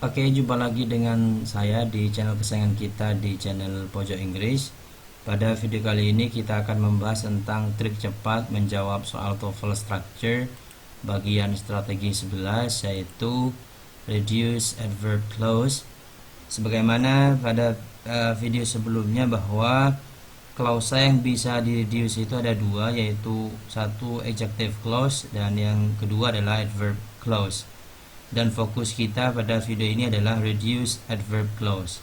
Oke, jumpa lagi dengan saya di channel kesayangan kita di channel Pojok Inggris. Pada video kali ini kita akan membahas tentang trik cepat menjawab soal TOEFL structure bagian strategi 11, yaitu reduce adverb clause. Sebagaimana pada video sebelumnya bahwa klausa yang bisa di reduce itu ada dua, yaitu satu adjective clause dan yang kedua adalah adverb clause. Dan fokus kita pada video ini adalah reduce adverb clause.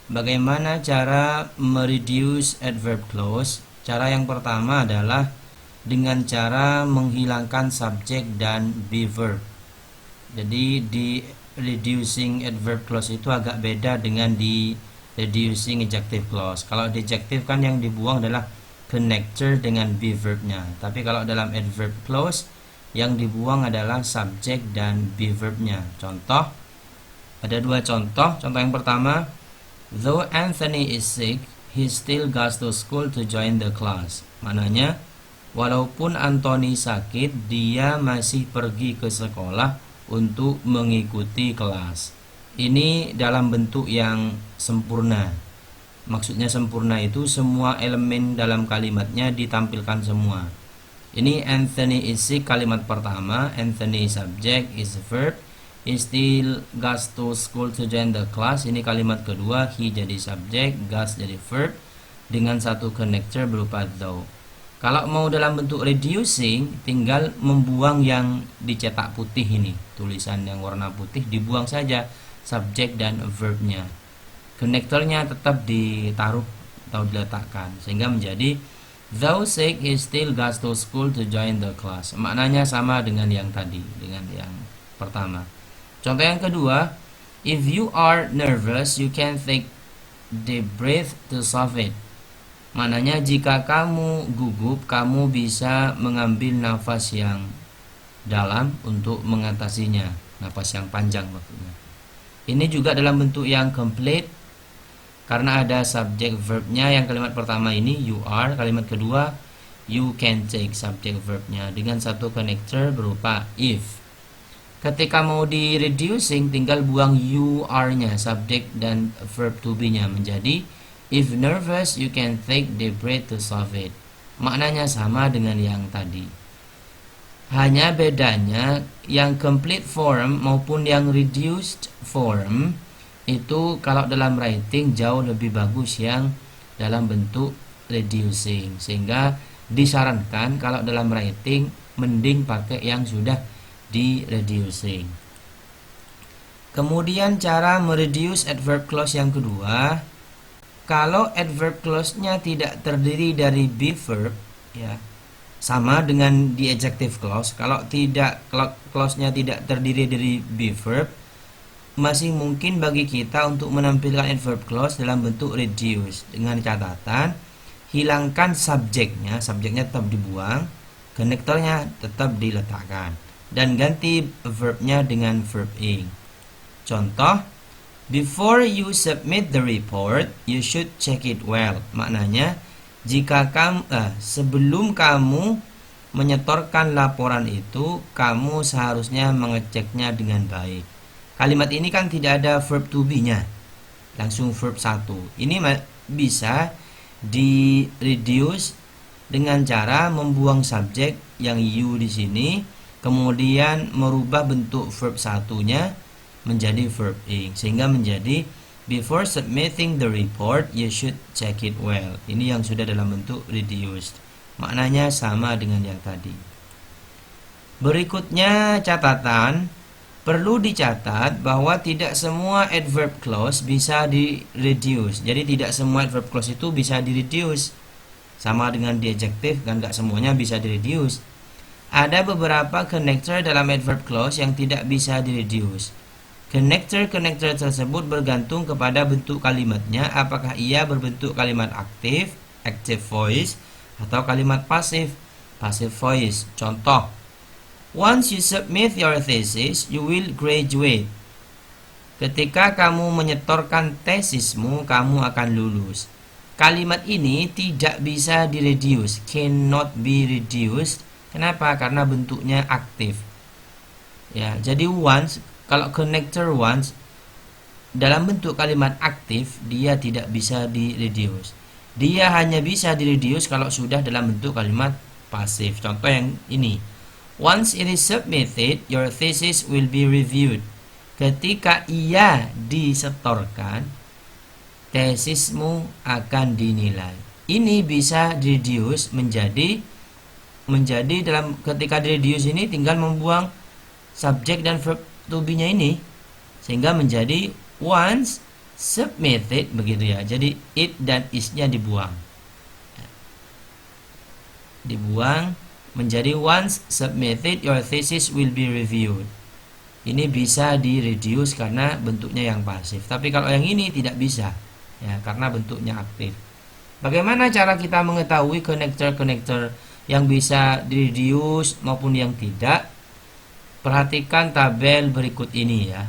Bagaimana cara mereduce adverb clause? Cara yang pertama adalah dengan cara menghilangkan subjek dan be verb. Jadi di reducing adverb clause itu agak beda dengan di reducing adjective clause. Kalau di adjective kan yang dibuang adalah connector dengan be verbnya. Tapi kalau dalam adverb clause yang dibuang adalah subjek dan be verbnya. Contoh, ada dua contoh. Contoh yang pertama, though Anthony is sick, he still goes to school to join the class. Maknanya, walaupun Anthony sakit, dia masih pergi ke sekolah untuk mengikuti kelas. Ini dalam bentuk yang sempurna. Maksudnya sempurna itu semua elemen dalam kalimatnya ditampilkan semua. Ini Anthony is sick kalimat pertama, Anthony subject is verb, he still goes to school to join the class. Ini kalimat kedua, he jadi subject, goes jadi verb dengan satu connector berupa though. Kalau mau dalam bentuk reducing, tinggal membuang yang dicetak putih ini, tulisan yang warna putih dibuang saja subjek dan verbnya. Konektornya tetap ditaruh atau diletakkan sehingga menjadi though sick he still goes to school to join the class. Maknanya sama dengan yang tadi, dengan yang pertama. Contoh yang kedua, if you are nervous you can take deep breath to solve it. Maknanya jika kamu gugup, kamu bisa mengambil nafas yang dalam untuk mengatasinya, nafas yang panjang maksudnya. Ini juga dalam bentuk yang complete karena ada subjek verbnya. Yang kalimat pertama ini you are, kalimat kedua you can take, subjek verbnya dengan satu connector berupa if. Ketika mau di reducing tinggal buang you are-nya, subjek dan verb to be-nya, menjadi if nervous you can take deep breath to solve it. Maknanya sama dengan yang tadi. Hanya bedanya yang complete form maupun yang reduced form itu kalau dalam writing jauh lebih bagus yang dalam bentuk reducing, sehingga disarankan kalau dalam writing mending pakai yang sudah di reducing. Kemudian cara mereduce adverb clause yang kedua, kalau adverb clause-nya tidak terdiri dari be verb, ya sama dengan di adjective clause. Kalau clause-nya tidak terdiri dari be verb, masih mungkin bagi kita untuk menampilkan adverb clause dalam bentuk reduce dengan catatan hilangkan subjeknya tetap dibuang, konektornya tetap diletakkan dan ganti verbnya dengan verb ing. Contoh, before you submit the report you should check it well. Maknanya jika sebelum kamu menyetorkan laporan itu, kamu seharusnya mengeceknya dengan baik. Kalimat ini kan tidak ada verb to be-nya, langsung verb 1. Ini bisa di reduce dengan cara membuang subjek yang you di sini, kemudian merubah bentuk verb 1-nya menjadi verb ing, sehingga menjadi before submitting the report you should check it well. Ini yang sudah dalam bentuk reduced. Maknanya sama dengan yang tadi. Berikutnya catatan, perlu dicatat bahwa tidak semua adverb clause bisa di reduce. Jadi tidak semua adverb clause itu bisa di reduce. Sama dengan di adjective kan gak semuanya bisa di reduce. Ada beberapa connector dalam adverb clause yang tidak bisa di reduce. Connector tersebut bergantung kepada bentuk kalimatnya, apakah ia berbentuk kalimat aktif, active voice, atau kalimat pasif, passive voice. Contoh, once you submit your thesis, you will graduate. Ketika kamu menyetorkan tesismu, kamu akan lulus. Kalimat ini tidak bisa direduce, cannot be reduced. Kenapa? Karena bentuknya aktif. Ya, jadi once Kalau connector once dalam bentuk kalimat aktif, dia tidak bisa di-reduce. Dia hanya bisa di-reduce kalau sudah dalam bentuk kalimat pasif. Contoh yang ini. Once it is submitted, your thesis will be reviewed. Ketika ia disetorkan, tesismu akan dinilai. Ini bisa di-reduce menjadi dalam ketika di-reduce ini tinggal membuang subjek dan verb to be-nya ini, sehingga menjadi once submitted, begitu ya. Jadi it dan is-nya dibuang menjadi once submitted your thesis will be reviewed. Ini bisa di-reduce karena bentuknya yang pasif. Tapi kalau yang ini tidak bisa, ya, karena bentuknya aktif. Bagaimana cara kita mengetahui connector yang bisa di-reduce maupun yang tidak? Perhatikan tabel berikut ini ya.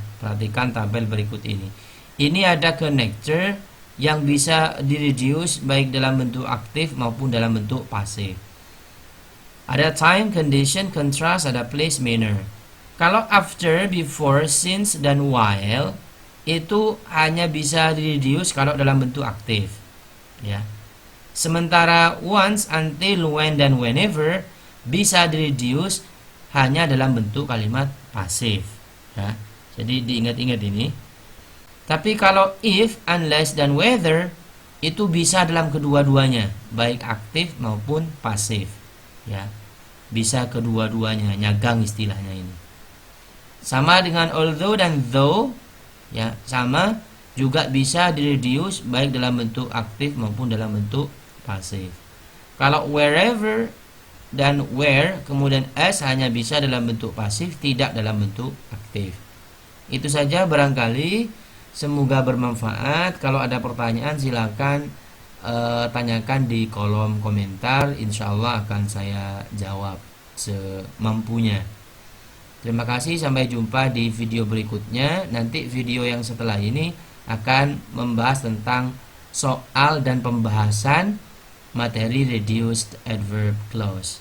Ini ada connector yang bisa di-reduce baik dalam bentuk aktif maupun dalam bentuk pasif. Ada time, condition, contrast, ada place, manner. Kalau after, before, since, dan while itu hanya bisa di-reduce kalau dalam bentuk aktif, ya. Sementara once, until, when, dan whenever bisa di-reduce hanya dalam bentuk kalimat pasif, ya. Jadi diingat-ingat ini. Tapi kalau if, unless, dan whether itu bisa dalam kedua-duanya, baik aktif maupun pasif, ya. Bisa kedua-duanya, nyagang istilahnya ini. Sama dengan although dan though, ya, sama juga bisa di-reduce baik dalam bentuk aktif maupun dalam bentuk pasif. Kalau wherever dan where kemudian as hanya bisa dalam bentuk pasif, tidak dalam bentuk aktif. Itu saja barangkali, semoga bermanfaat. Kalau ada pertanyaan silakan tanyakan di kolom komentar, insya Allah akan saya jawab semampunya. Terima kasih, sampai jumpa di video berikutnya. Nanti video yang setelah ini akan membahas tentang soal dan pembahasan materi reduced adverb clause.